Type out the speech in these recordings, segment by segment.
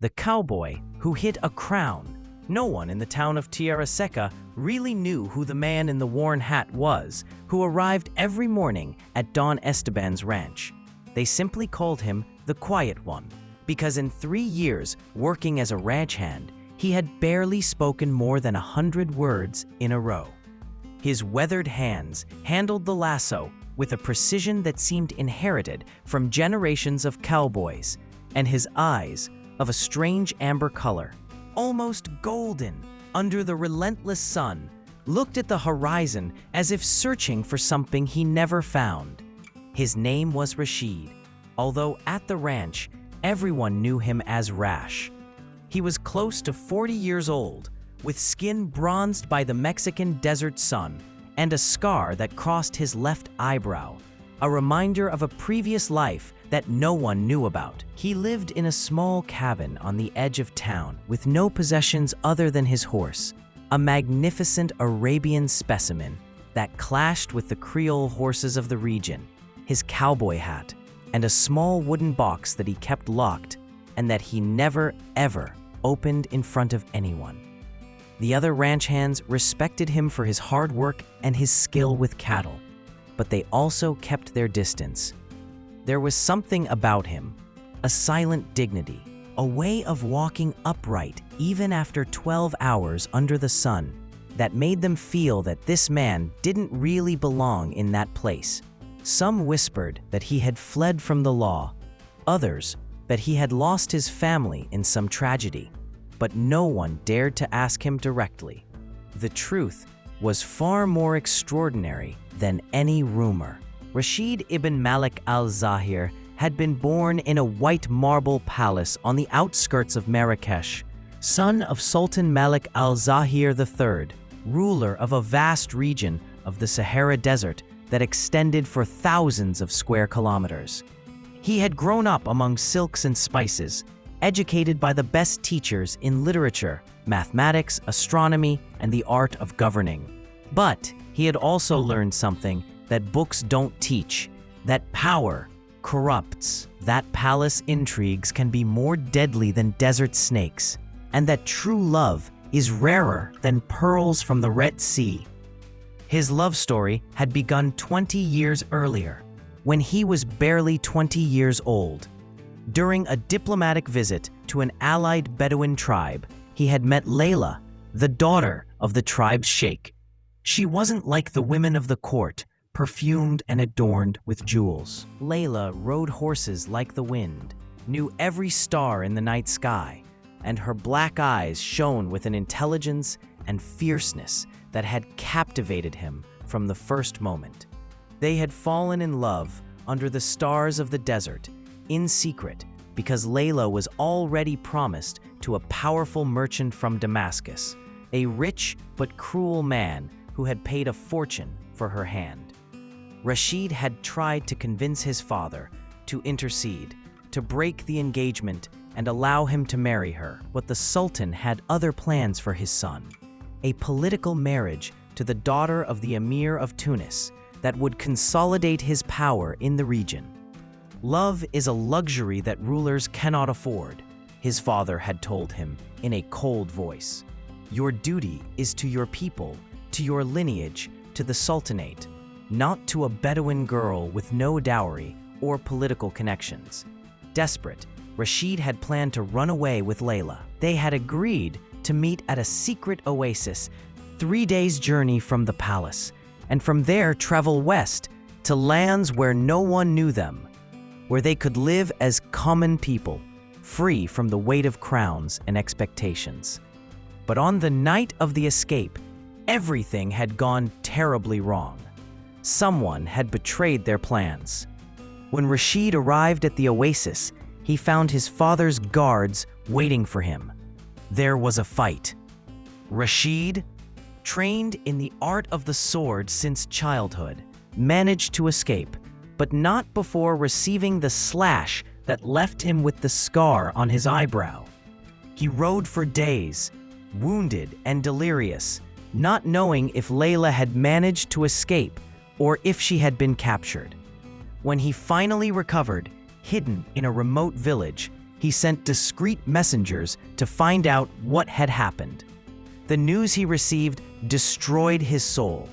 the cowboy who hid a crown. No one in the town of Tierra Seca really knew who the man in the worn hat was, who arrived every morning at Don Esteban's ranch. They simply called him the Quiet One, because in 3 years working as a ranch hand, he had barely spoken more than 100 words in a row. His weathered hands handled the lasso with a precision that seemed inherited from generations of cowboys, and his eyes, of a strange amber color, almost golden under the relentless sun, looked at the horizon as if searching for something he never found. His name was Rashid, although at the ranch, everyone knew him as Rash. He was close to 40 years old, with skin bronzed by the Mexican desert sun and a scar that crossed his left eyebrow, a reminder of a previous life that no one knew about. He lived in a small cabin on the edge of town with no possessions other than his horse, a magnificent Arabian specimen that clashed with the Creole horses of the region, his cowboy hat, and a small wooden box that he kept locked and that he never, ever opened in front of anyone. The other ranch hands respected him for his hard work and his skill with cattle, but they also kept their distance. There was something about him, a silent dignity, a way of walking upright even after 12 hours under the sun, that made them feel that this man didn't really belong in that place. Some whispered that he had fled from the law, others that he had lost his family in some tragedy, but no one dared to ask him directly. The truth was far more extraordinary than any rumor. Rashid ibn Malik al-Zahir had been born in a white marble palace on the outskirts of Marrakech, son of Sultan Malik al-Zahir III, ruler of a vast region of the Sahara Desert that extended for thousands of square kilometers. He had grown up among silks and spices, educated by the best teachers in literature, mathematics, astronomy, and the art of governing. But he had also learned something that books don't teach, that power corrupts, that palace intrigues can be more deadly than desert snakes, and that true love is rarer than pearls from the Red Sea. His love story had begun 20 years earlier, when he was barely 20 years old. During a diplomatic visit to an allied Bedouin tribe, he had met Layla, the daughter of the tribe's sheikh. She wasn't like the women of the court, perfumed and adorned with jewels. Layla rode horses like the wind, knew every star in the night sky, and her black eyes shone with an intelligence and fierceness that had captivated him from the first moment. They had fallen in love under the stars of the desert, in secret, because Layla was already promised to a powerful merchant from Damascus, a rich but cruel man who had paid a fortune for her hand. Rashid had tried to convince his father to intercede, to break the engagement and allow him to marry her, but the Sultan had other plans for his son, a political marriage to the daughter of the Emir of Tunis that would consolidate his power in the region. Love is a luxury that rulers cannot afford, his father had told him in a cold voice. Your duty is to your people, to your lineage, to the Sultanate, not to a Bedouin girl with no dowry or political connections. Desperate, Rashid had planned to run away with Layla. They had agreed to meet at a secret oasis 3 days' journey from the palace, and from there travel west to lands where no one knew them, where they could live as common people, free from the weight of crowns and expectations. But on the night of the escape, everything had gone terribly wrong. Someone had betrayed their plans. When Rashid arrived at the oasis, he found his father's guards waiting for him. There was a fight. Rashid, trained in the art of the sword since childhood, managed to escape, but not before receiving the slash that left him with the scar on his eyebrow. He rode for days, wounded and delirious, not knowing if Layla had managed to escape or if she had been captured. When he finally recovered, hidden in a remote village, he sent discreet messengers to find out what had happened. The news he received destroyed his soul.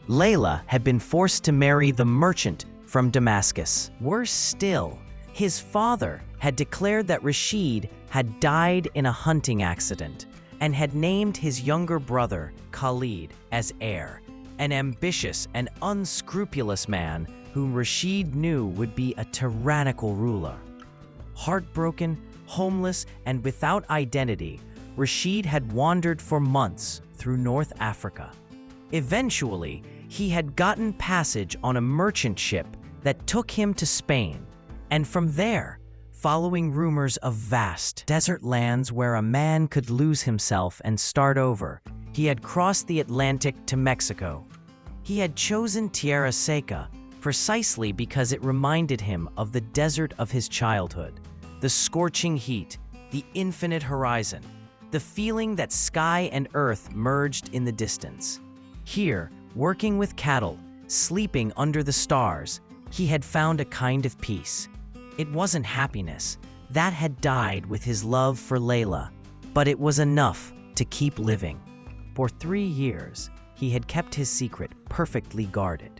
Layla had been forced to marry the merchant from Damascus. Worse still, his father had declared that Rashid had died in a hunting accident and had named his younger brother, Khalid, as heir, an ambitious and unscrupulous man whom Rashid knew would be a tyrannical ruler. Heartbroken, homeless, and without identity, Rashid had wandered for months through North Africa. Eventually, he had gotten passage on a merchant ship that took him to Spain, and from there, following rumors of vast desert lands where a man could lose himself and start over, he had crossed the Atlantic to Mexico. He had chosen Tierra Seca precisely because it reminded him of the desert of his childhood, the scorching heat, the infinite horizon, the feeling that sky and earth merged in the distance. Here, working with cattle, sleeping under the stars, he had found a kind of peace. It wasn't happiness. That had died with his love for Layla, but it was enough to keep living. For 3 years, he had kept his secret perfectly guarded,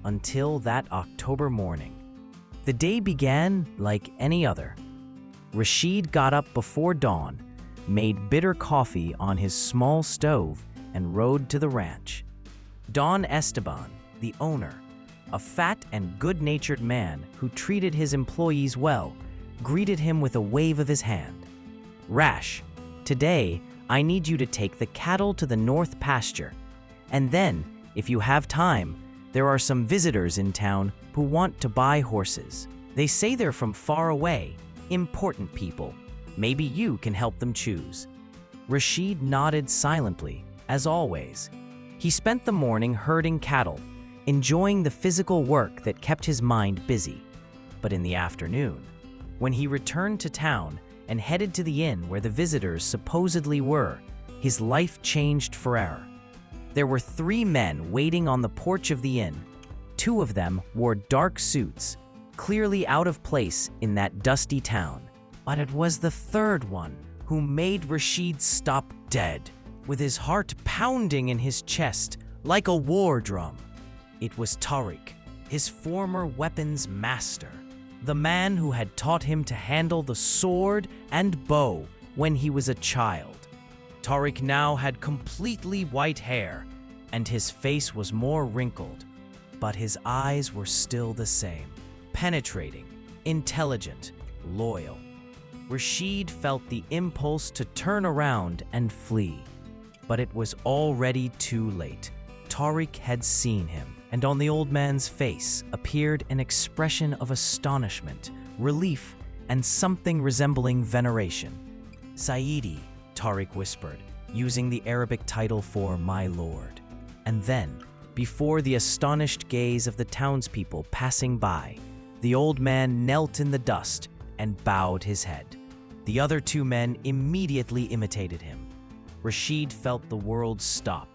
until that October morning. The day began like any other. Rashid got up before dawn, made bitter coffee on his small stove, and rode to the ranch. Don Esteban, the owner, a fat and good-natured man who treated his employees well, greeted him with a wave of his hand. "Rash, today I need you to take the cattle to the north pasture, and then, if you have time, there are some visitors in town who want to buy horses. They say they're from far away, important people. Maybe you can help them choose." Rashid nodded silently, as always. He spent the morning herding cattle, enjoying the physical work that kept his mind busy. But in the afternoon, when he returned to town and headed to the inn where the visitors supposedly were, his life changed forever. There were 3 men waiting on the porch of the inn. 2 of them wore dark suits, clearly out of place in that dusty town. But it was the 3rd one who made Rashid stop dead, with his heart pounding in his chest like a war drum. It was Tariq, his former weapons master, the man who had taught him to handle the sword and bow when he was a child. Tariq now had completely white hair, and his face was more wrinkled, but his eyes were still the same, penetrating, intelligent, loyal. Rashid felt the impulse to turn around and flee, but it was already too late. Tariq had seen him, and on the old man's face appeared an expression of astonishment, relief, and something resembling veneration. "Sayyidi," Tariq whispered, using the Arabic title for "my lord." And then, before the astonished gaze of the townspeople passing by, the old man knelt in the dust and bowed his head. The other 2 men immediately imitated him. Rashid felt the world stop.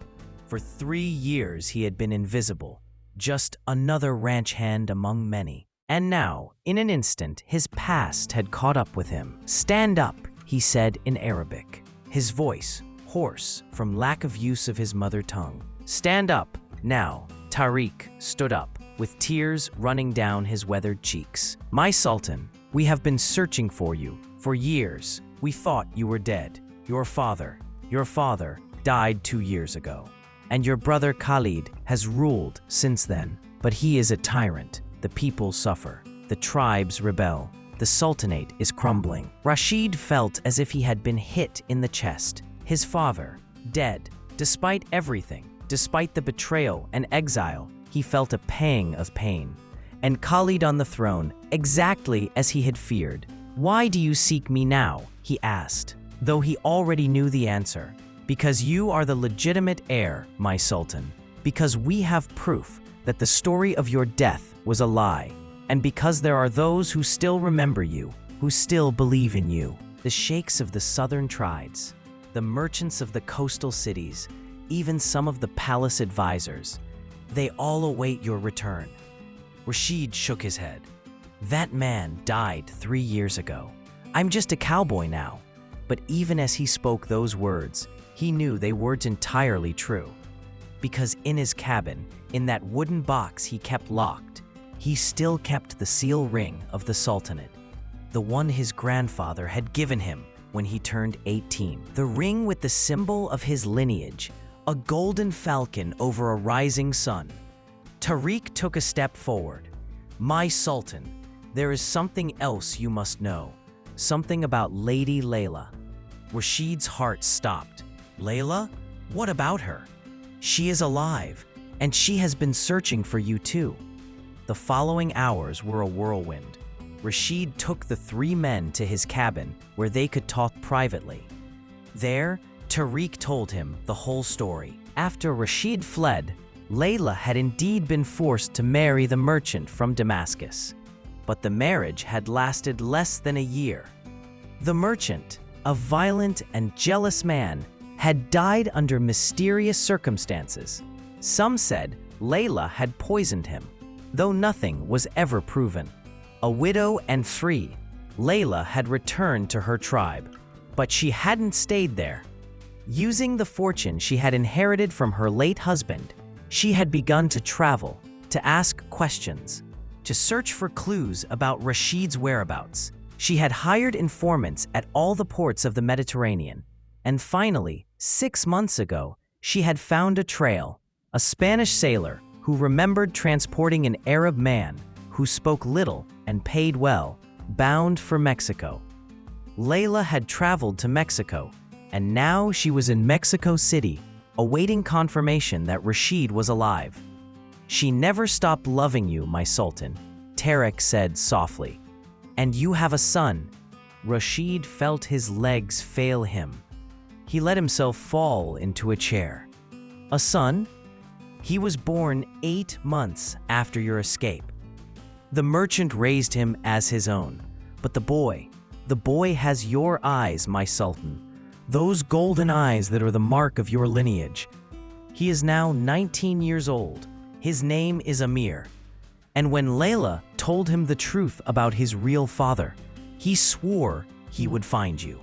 For 3 years he had been invisible, just another ranch hand among many. And now, in an instant, his past had caught up with him. "Stand up," he said in Arabic, his voice hoarse from lack of use of his mother tongue. "Stand up, now." Tariq stood up, with tears running down his weathered cheeks. "My Sultan, we have been searching for you for years. We thought you were dead. Your father died 2 years ago. And your brother Khalid has ruled since then. But he is a tyrant. The people suffer. The tribes rebel. The sultanate is crumbling." Rashid felt as if he had been hit in the chest. His father, dead. Despite everything, despite the betrayal and exile, he felt a pang of pain. And Khalid on the throne, exactly as he had feared. "Why do you seek me now?" he asked, though he already knew the answer. "Because you are the legitimate heir, my sultan. Because we have proof that the story of your death was a lie. And because there are those who still remember you, who still believe in you. The sheikhs of the southern tribes, the merchants of the coastal cities, even some of the palace advisors. They all await your return." Rashid shook his head. "That man died 3 years ago. I'm just a cowboy now." But even as he spoke those words, he knew they weren't entirely true. Because in his cabin, in that wooden box he kept locked, he still kept the seal ring of the Sultanate, the one his grandfather had given him when he turned 18. The ring with the symbol of his lineage, a golden falcon over a rising sun. Tariq took a step forward. "My Sultan, there is something else you must know. Something about Lady Layla." Rashid's heart stopped. "Layla? What about her?" "She is alive, and she has been searching for you too." The following hours were a whirlwind. Rashid took the three men to his cabin where they could talk privately. There, Tariq told him the whole story. After Rashid fled, Layla had indeed been forced to marry the merchant from Damascus. But the marriage had lasted less than a year. The merchant, a violent and jealous man, had died under mysterious circumstances. Some said Layla had poisoned him, though nothing was ever proven. A widow and free, Layla had returned to her tribe, but she hadn't stayed there. Using the fortune she had inherited from her late husband, she had begun to travel, to ask questions, to search for clues about Rashid's whereabouts. She had hired informants at all the ports of the Mediterranean, and finally, 6 months ago, she had found a trail, a Spanish sailor who remembered transporting an Arab man who spoke little and paid well, bound for Mexico. Layla had traveled to Mexico, and now she was in Mexico City, awaiting confirmation that Rashid was alive. "She never stopped loving you, my Sultan," Tariq said softly. "And you have a son." Rashid felt his legs fail him. He let himself fall into a chair. "A son? He was born 8 months after your escape. The merchant raised him as his own. But the boy has your eyes, my Sultan. Those golden eyes that are the mark of your lineage. He is now 19 years old. His name is Amir. And when Layla told him the truth about his real father, he swore he would find you."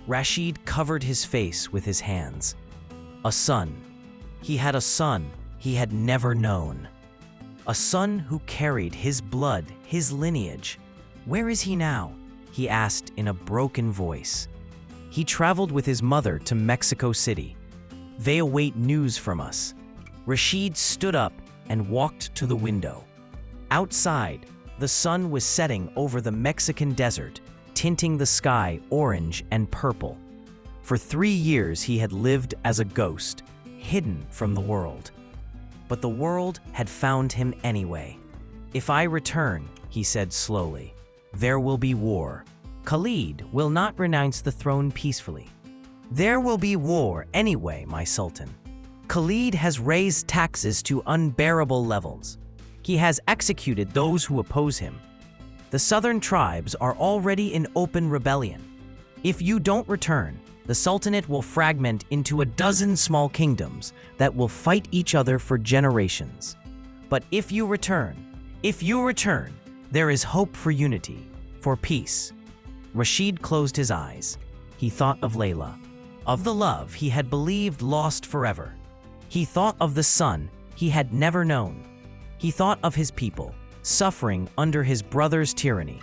Rashid covered his face with his hands. A son. He had a son he had never known. A son who carried his blood, his lineage. "Where is he now?" he asked in a broken voice. "He traveled with his mother to Mexico City. They await news from us." Rashid stood up and walked to the window. Outside, the sun was setting over the Mexican desert, tinting the sky orange and purple. For 3 years he had lived as a ghost, hidden from the world. But the world had found him anyway. "If I return," he said slowly, "there will be war. Khalid will not renounce the throne peacefully. There will be war anyway, my Sultan. Khalid has raised taxes to unbearable levels. He has executed those who oppose him. The southern tribes are already in open rebellion. If you don't return, the Sultanate will fragment into a dozen small kingdoms that will fight each other for generations. But if you return, there is hope for unity, for peace." Rashid closed his eyes. He thought of Layla, of the love he had believed lost forever. He thought of the son he had never known. He thought of his people, suffering under his brother's tyranny.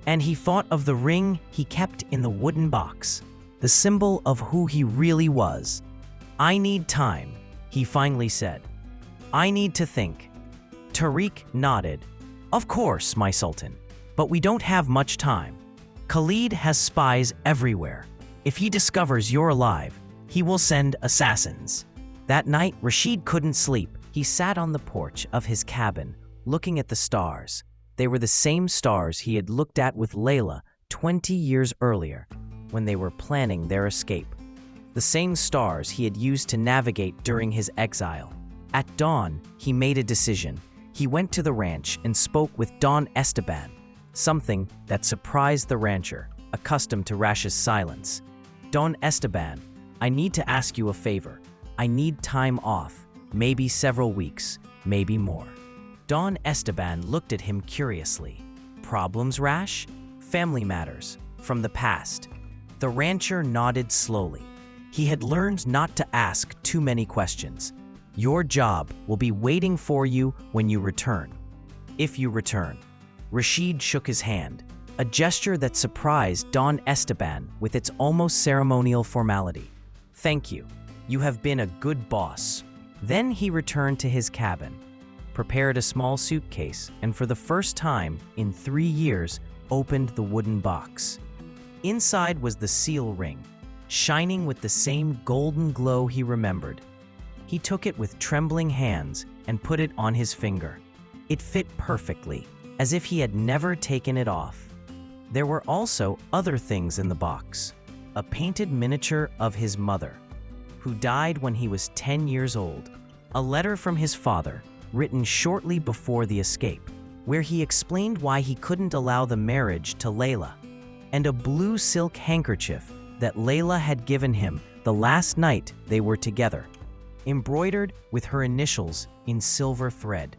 And he thought of the ring he kept in the wooden box, the symbol of who he really was. "I need time," he finally said. "I need to think." Tariq nodded. "Of course, my Sultan, but we don't have much time. Khalid has spies everywhere. If he discovers you're alive, he will send assassins." That night, Rashid couldn't sleep. He sat on the porch of his cabin, looking at the stars. They were the same stars he had looked at with Layla 20 years earlier, when they were planning their escape. The same stars he had used to navigate during his exile. At dawn, he made a decision. He went to the ranch and spoke with Don Esteban, something that surprised the rancher, accustomed to Rash's silence. "Don Esteban, I need to ask you a favor. I need time off, maybe several weeks, maybe more." Don Esteban looked at him curiously. "Problems, Rash?" "Family matters. from the past. The rancher nodded slowly. He had learned not to ask too many questions. Your job will be waiting for you when you return. If you return. Rashid shook his hand, a gesture that surprised Don Esteban with its almost ceremonial formality. Thank you. You have been a good boss. Then he returned to his cabin, prepared a small suitcase, and for the first time in 3 years, opened the wooden box. Inside was the seal ring, shining with the same golden glow he remembered. He took it with trembling hands and put it on his finger. It fit perfectly, as if he had never taken it off. There were also other things in the box. A painted miniature of his mother, who died when he was 10 years old. A letter from his father, written shortly before the escape, where he explained why he couldn't allow the marriage to Layla, and a blue silk handkerchief that Layla had given him the last night they were together, embroidered with her initials in silver thread.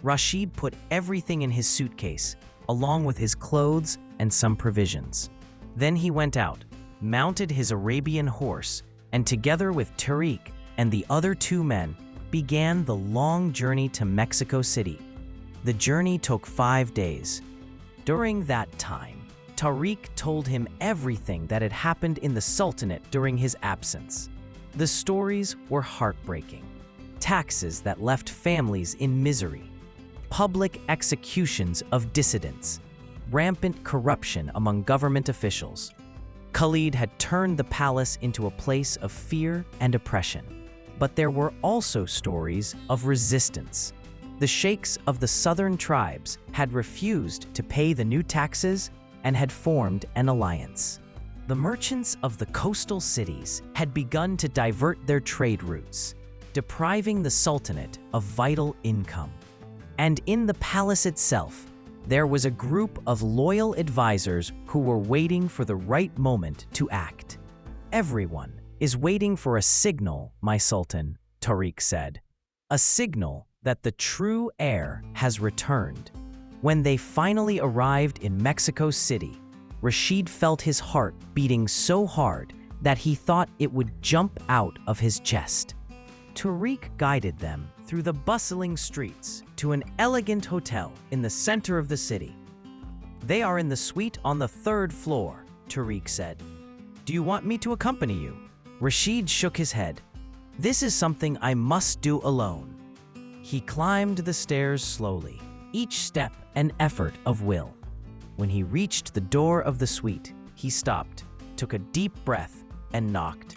Rashid put everything in his suitcase, along with his clothes and some provisions. Then he went out, mounted his Arabian horse, and together with Tariq and the other 2 men, began the long journey to Mexico City. The journey took 5 days. During that time, Tariq told him everything that had happened in the Sultanate during his absence. The stories were heartbreaking. Taxes that left families in misery, public executions of dissidents, rampant corruption among government officials. Khalid had turned the palace into a place of fear and oppression. But there were also stories of resistance. The sheikhs of the southern tribes had refused to pay the new taxes and had formed an alliance. The merchants of the coastal cities had begun to divert their trade routes, depriving the Sultanate of vital income. And in the palace itself, there was a group of loyal advisors who were waiting for the right moment to act. Everyone is waiting for a signal, my Sultan, Tariq said. A signal that the true heir has returned. When they finally arrived in Mexico City, Rashid felt his heart beating so hard that he thought it would jump out of his chest. Tariq guided them through the bustling streets to an elegant hotel in the center of the city. They are in the suite on the 3rd floor, Tariq said. Do you want me to accompany you? Rashid shook his head. This is something I must do alone. He climbed the stairs slowly, each step an effort of will. When he reached the door of the suite, he stopped, took a deep breath, and knocked.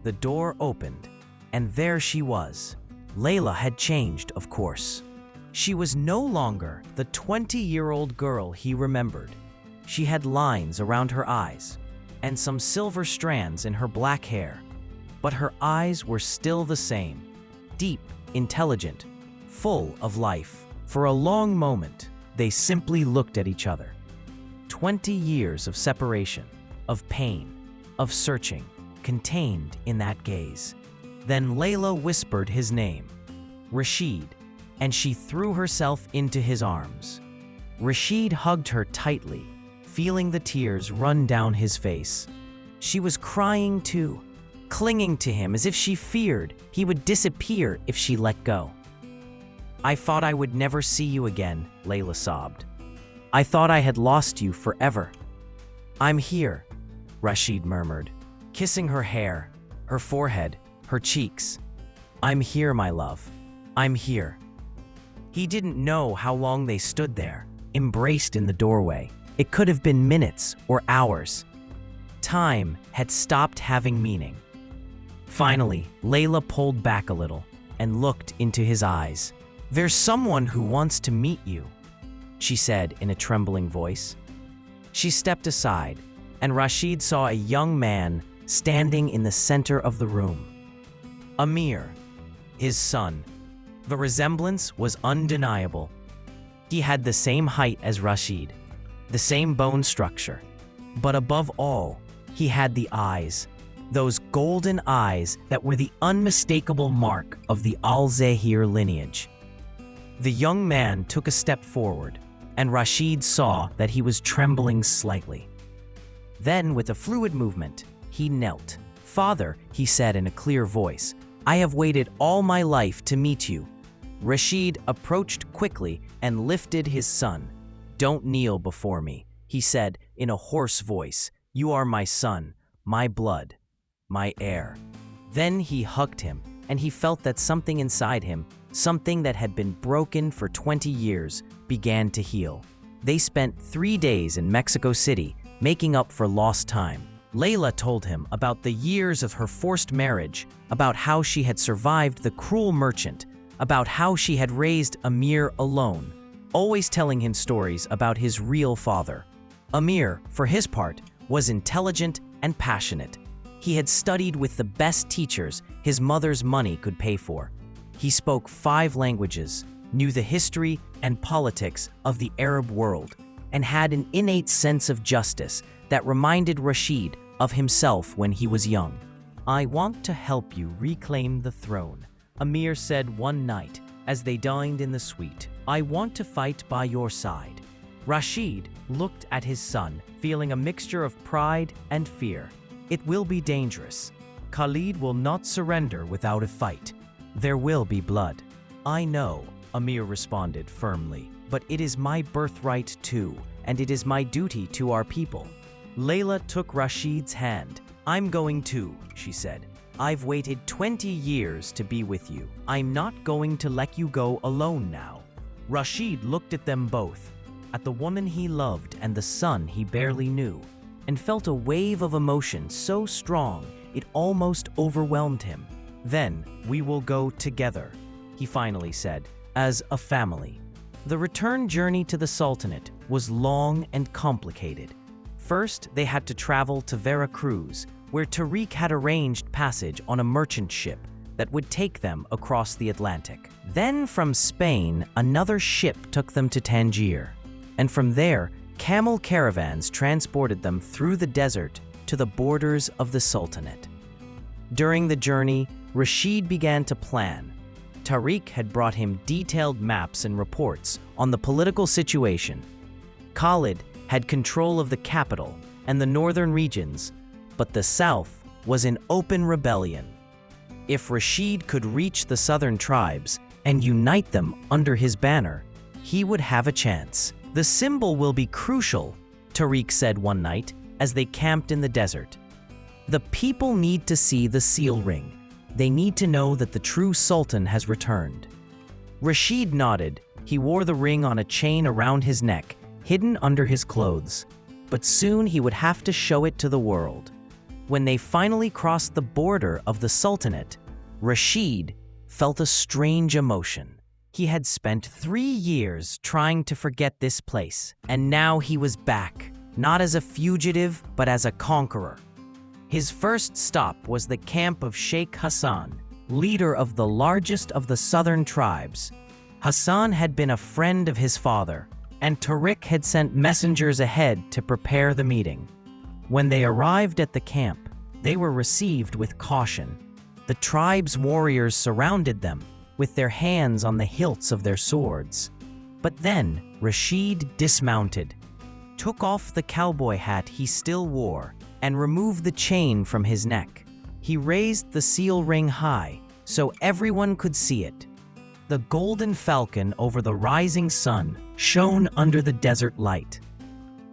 The door opened, and there she was. Layla had changed, of course. She was no longer the 20-year-old girl he remembered. She had lines around her eyes and some silver strands in her black hair. But her eyes were still the same, deep, intelligent, full of life. For a long moment, they simply looked at each other. 20 years of separation, of pain, of searching, contained in that gaze. Then Layla whispered his name, Rashid, and she threw herself into his arms. Rashid hugged her tightly, feeling the tears run down his face. She was crying too, clinging to him as if she feared he would disappear if she let go. I thought I would never see you again, Layla sobbed. I thought I had lost you forever. I'm here, Rashid murmured, kissing her hair, her forehead, her cheeks. I'm here, my love. I'm here. He didn't know how long they stood there, embraced in the doorway. It could have been minutes or hours. Time had stopped having meaning. Finally, Layla pulled back a little and looked into his eyes. There's someone who wants to meet you, she said in a trembling voice. She stepped aside, and Rashid saw a young man standing in the center of the room. Amir, his son. The resemblance was undeniable. He had the same height as Rashid, the same bone structure, but above all, he had the eyes, those golden eyes that were the unmistakable mark of the al-Zahir lineage. The young man took a step forward, and Rashid saw that he was trembling slightly. Then, with a fluid movement, he knelt. "Father," he said in a clear voice, "I have waited all my life to meet you." Rashid approached quickly and lifted his son. "Don't kneel before me," he said in a hoarse voice. "You are my son, my blood, my heir." Then he hugged him, and he felt that something inside him, something that had been broken for 20 years, began to heal. They spent 3 days in Mexico City, making up for lost time. Layla told him about the years of her forced marriage, about how she had survived the cruel merchant, about how she had raised Amir alone, always telling him stories about his real father. Amir, for his part, was intelligent and passionate. He had studied with the best teachers his mother's money could pay for. He spoke 5 languages, knew the history and politics of the Arab world, and had an innate sense of justice that reminded Rashid of himself when he was young. "I want to help you reclaim the throne," Amir said one night as they dined in the suite. "I want to fight by your side." Rashid looked at his son, feeling a mixture of pride and fear. "It will be dangerous. Khalid will not surrender without a fight. There will be blood." "I know," Amir responded firmly, "but it is my birthright too, and it is my duty to our people." Layla took Rashid's hand. "I'm going too," she said. "I've waited 20 years to be with you. I'm not going to let you go alone now." Rashid looked at them both, at the woman he loved and the son he barely knew, and felt a wave of emotion so strong it almost overwhelmed him. "Then we will go together," he finally said, "as a family." The return journey to the Sultanate was long and complicated. First, they had to travel to Veracruz, where Tariq had arranged passage on a merchant ship that would take them across the Atlantic. Then from Spain, another ship took them to Tangier, and from there, camel caravans transported them through the desert to the borders of the Sultanate. During the journey, Rashid began to plan. Tariq had brought him detailed maps and reports on the political situation. Khalid had control of the capital and the northern regions, but the south was in open rebellion. If Rashid could reach the southern tribes and unite them under his banner, he would have a chance. "The symbol will be crucial," Tariq said one night as they camped in the desert. "The people need to see the seal ring. They need to know that the true sultan has returned." Rashid nodded. He wore the ring on a chain around his neck, hidden under his clothes. But soon he would have to show it to the world. When they finally crossed the border of the Sultanate, Rashid felt a strange emotion. He had spent 3 years trying to forget this place, and now he was back, not as a fugitive, but as a conqueror. His first stop was the camp of Sheikh Hassan, leader of the largest of the southern tribes. Hassan had been a friend of his father, and Tariq had sent messengers ahead to prepare the meeting. When they arrived at the camp, they were received with caution. The tribe's warriors surrounded them, with their hands on the hilts of their swords. But then Rashid dismounted, took off the cowboy hat he still wore, and removed the chain from his neck. He raised the seal ring high so everyone could see it. The golden falcon over the rising sun shone under the desert light.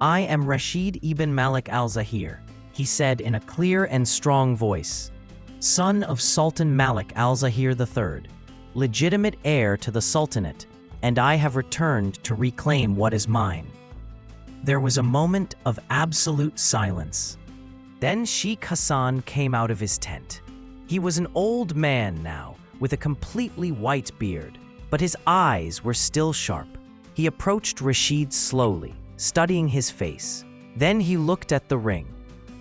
"I am Rashid ibn Malik al-Zahir," he said in a clear and strong voice, "son of Sultan Malik al-Zahir III, legitimate heir to the Sultanate, and I have returned to reclaim what is mine." There was a moment of absolute silence. Then Sheikh Hassan came out of his tent. He was an old man now, with a completely white beard, but his eyes were still sharp. He approached Rashid slowly, studying his face. Then he looked at the ring,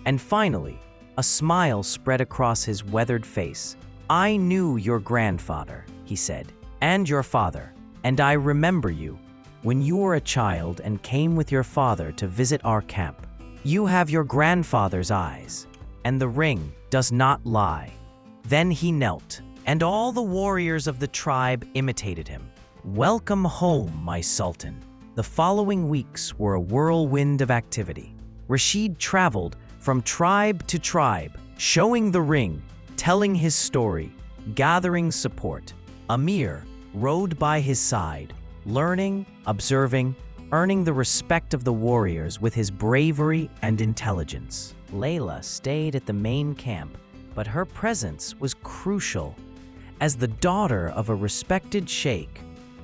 and finally, a smile spread across his weathered face. "I knew your grandfather," he said, "and your father, and I remember you. When you were a child and came with your father to visit our camp, you have your grandfather's eyes, and the ring does not lie." Then he knelt, and all the warriors of the tribe imitated him. "Welcome home, my sultan." The following weeks were a whirlwind of activity. Rashid traveled from tribe to tribe, showing the ring, telling his story, gathering support. Amir rode by his side, learning, observing, earning the respect of the warriors with his bravery and intelligence. Layla stayed at the main camp, but her presence was crucial. As the daughter of a respected sheikh,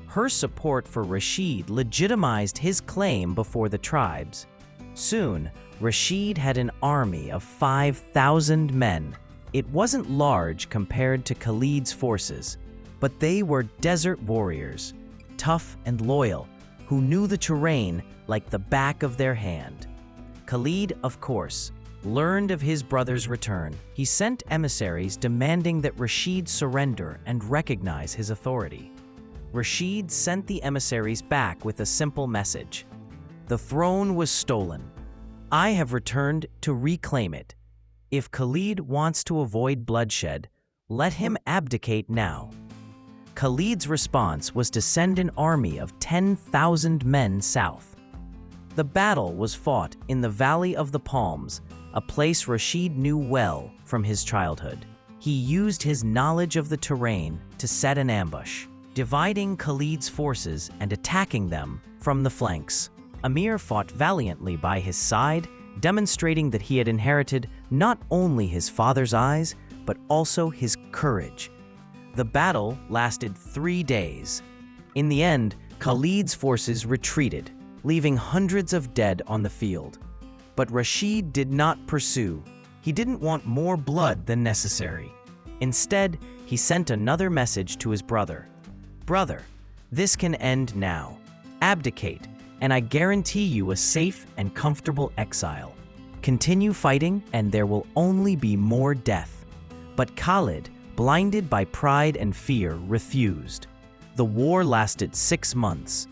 her support for Rashid legitimized his claim before the tribes. Soon, Rashid had an army of 5,000 men. It wasn't large compared to Khalid's forces, but they were desert warriors, tough and loyal, who knew the terrain like the back of their hand. Khalid, of course, learned of his brother's return. He sent emissaries demanding that Rashid surrender and recognize his authority. Rashid sent the emissaries back with a simple message: "The throne was stolen. I have returned to reclaim it. If Khalid wants to avoid bloodshed, let him abdicate now." Khalid's response was to send an army of 10,000 men south. The battle was fought in the Valley of the Palms, a place Rashid knew well from his childhood. He used his knowledge of the terrain to set an ambush, dividing Khalid's forces and attacking them from the flanks. Amir fought valiantly by his side, demonstrating that he had inherited not only his father's eyes, but also his courage. The battle lasted 3 days. In the end, Khalid's forces retreated, leaving hundreds of dead on the field. But Rashid did not pursue. He didn't want more blood than necessary. Instead, he sent another message to his brother. "Brother, this can end now. Abdicate, and I guarantee you a safe and comfortable exile. Continue fighting, and there will only be more death." But Khalid, blinded by pride and fear, refused. The war lasted 6 months.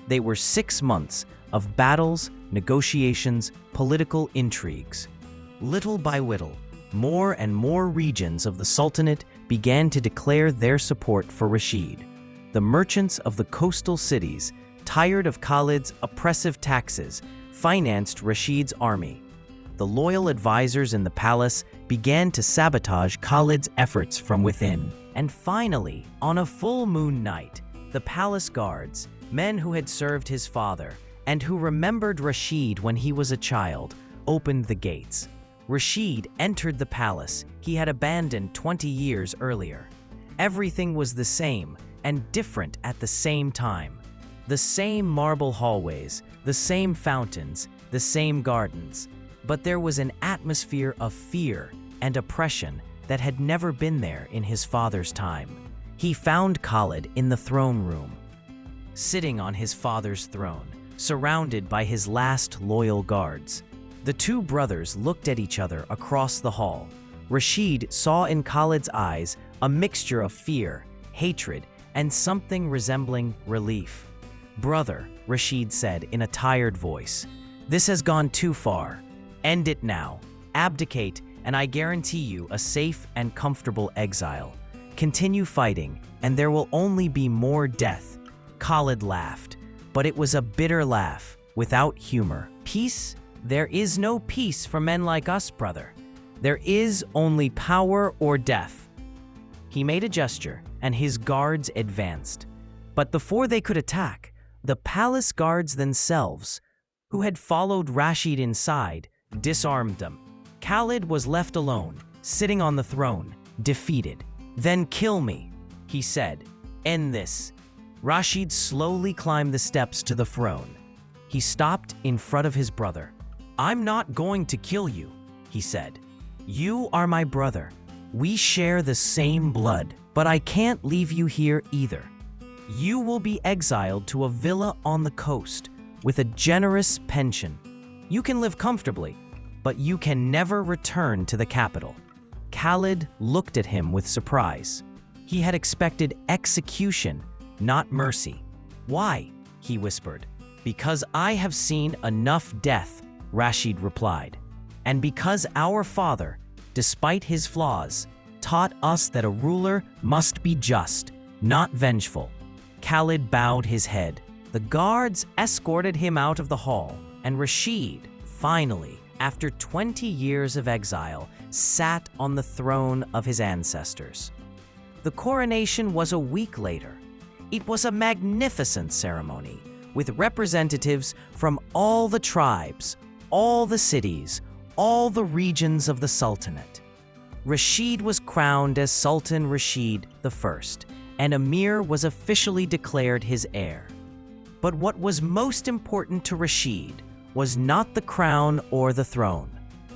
They were 6 months of battles, negotiations, political intrigues. Little by little, more and more regions of the Sultanate began to declare their support for Rashid. The merchants of the coastal cities, tired of Khalid's oppressive taxes, financed Rashid's army. The loyal advisors in the palace began to sabotage Khalid's efforts from within. And finally, on a full moon night, the palace guards, men who had served his father and who remembered Rashid when he was a child, opened the gates. Rashid entered the palace he had abandoned 20 years earlier. Everything was the same and different at the same time. The same marble hallways, the same fountains, the same gardens. But there was an atmosphere of fear and oppression that had never been there in his father's time. He found Khalid in the throne room, sitting on his father's throne, surrounded by his last loyal guards. The two brothers looked at each other across the hall. Rashid saw in Khalid's eyes a mixture of fear, hatred, and something resembling relief. "Brother," Rashid said in a tired voice, "this has gone too far. End it now. Abdicate, and I guarantee you a safe and comfortable exile. Continue fighting, and there will only be more death." Khalid laughed, but it was a bitter laugh, without humor. "Peace? There is no peace for men like us, brother. There is only power or death." He made a gesture, and his guards advanced. But before they could attack, the palace guards themselves, who had followed Rashid inside, disarmed them. Khalid was left alone, sitting on the throne, defeated. "Then kill me," he said. "End this." Rashid slowly climbed the steps to the throne. He stopped in front of his brother. "I'm not going to kill you," he said. "You are my brother. We share the same blood, but I can't leave you here either. You will be exiled to a villa on the coast with a generous pension. You can live comfortably, but you can never return to the capital." Khalid looked at him with surprise. He had expected execution, not mercy. "Why?" he whispered. "Because I have seen enough death," Rashid replied. "And because our father, despite his flaws, taught us that a ruler must be just, not vengeful." Khalid bowed his head. The guards escorted him out of the hall, and Rashid, finally, after 20 years of exile, sat on the throne of his ancestors. The coronation was a week later. It was a magnificent ceremony, with representatives from all the tribes, all the cities, all the regions of the Sultanate. Rashid was crowned as Sultan Rashid I, and Emir was officially declared his heir. But what was most important to Rashid was not the crown or the throne.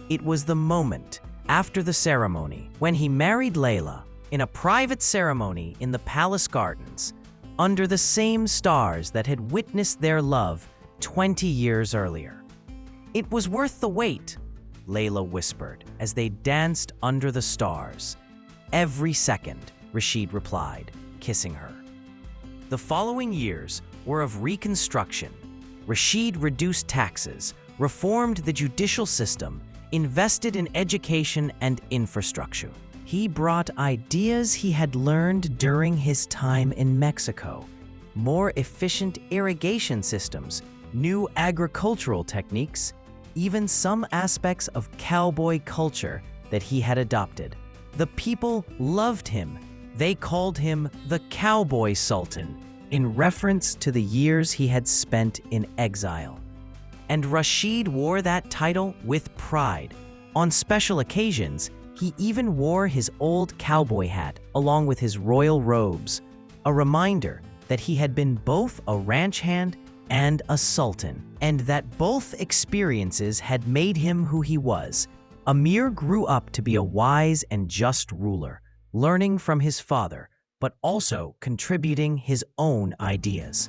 It was the moment after the ceremony when he married Layla in a private ceremony in the palace gardens, under the same stars that had witnessed their love 20 years earlier. "It was worth the wait," Layla whispered as they danced under the stars. "Every second," Rashid replied, kissing her. The following years were of reconstruction. Rashid reduced taxes, reformed the judicial system, invested in education and infrastructure. He brought ideas he had learned during his time in Mexico: more efficient irrigation systems, new agricultural techniques, even some aspects of cowboy culture that he had adopted. The people loved him. They called him the Cowboy Sultan, in reference to the years he had spent in exile. And Rashid wore that title with pride. On special occasions, he even wore his old cowboy hat along with his royal robes, a reminder that he had been both a ranch hand and a sultan, and that both experiences had made him who he was. Emir grew up to be a wise and just ruler, learning from his father, but also contributing his own ideas.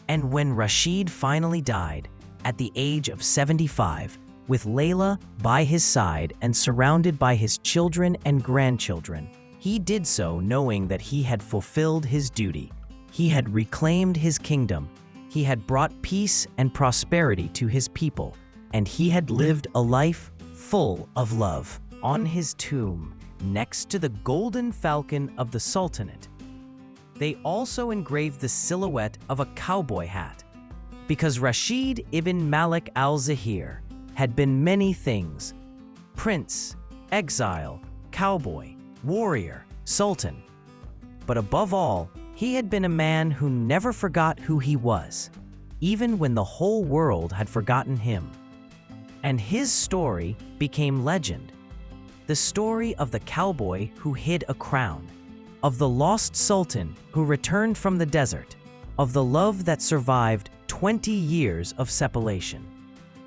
And when Rashid finally died, at the age of 75, with Layla by his side and surrounded by his children and grandchildren, he did so knowing that he had fulfilled his duty. He had reclaimed his kingdom. He had brought peace and prosperity to his people, and he had lived a life full of love. On his tomb, next to the golden falcon of the Sultanate, they also engraved the silhouette of a cowboy hat, because Rashid ibn Malik al-Zahir had been many things: prince, exile, cowboy, warrior, sultan. But above all, he had been a man who never forgot who he was, even when the whole world had forgotten him. And his story became legend. The story of the cowboy who hid a crown, of the lost sultan who returned from the desert, of the love that survived 20 years of separation.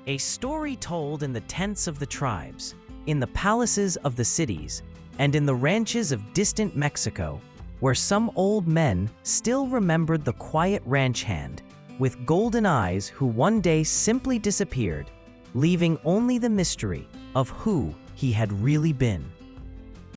A story told in the tents of the tribes, in the palaces of the cities, and in the ranches of distant Mexico, where some old men still remembered the quiet ranch hand with golden eyes who one day simply disappeared, leaving only the mystery of who he had really been.